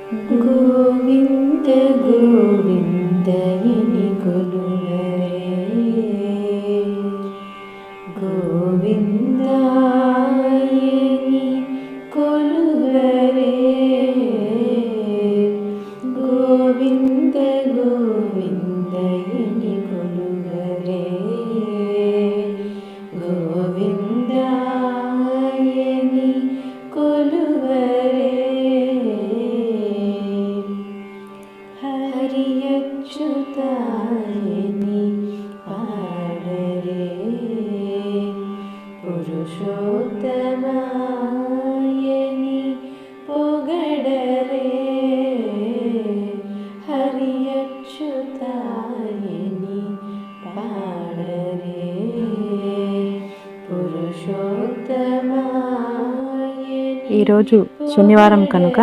గోవింద గోవిందయని కొలువరే గోవిందాయని కొలువరే గోవింద గోవిందయని కొలువరే గోవిందాయని కొలువరే హరి అచ్యుతాయని పాడరే పురుషోత్తమాయని పొగడరే హరి అచ్యుతాయని పాడరే ఈరోజు శనివారం కనుక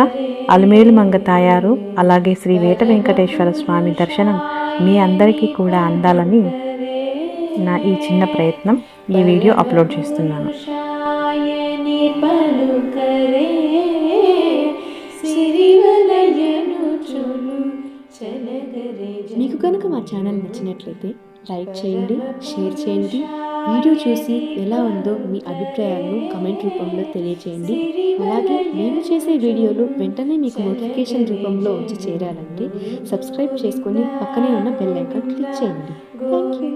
అలమేలు మంగ తాయారు అలాగే శ్రీ వేట వెంకటేశ్వర స్వామి దర్శనం మీ అందరికీ కూడా అందాలని నా ఈ చిన్న ప్రయత్నం ఈ వీడియో అప్లోడ్ చేస్తున్నాను. మీకు కనుక మా ఛానల్ నచ్చినట్లయితే లైక్ చేయండి, షేర్ చేయండి. వీడియో చూసి ఎలా ఉందో మీ అభిప్రాయాలను కమెంట్ రూపంలో తెలియజేయండి. అలాగే మేము చేసే వీడియోలు వెంటనే మీకు నోటిఫికేషన్ రూపంలో వచ్చి చేరాలంటే సబ్స్క్రైబ్ చేసుకొని పక్కనే ఉన్న బెల్ ఐకాన్ క్లిక్ చేయండి. Thank you.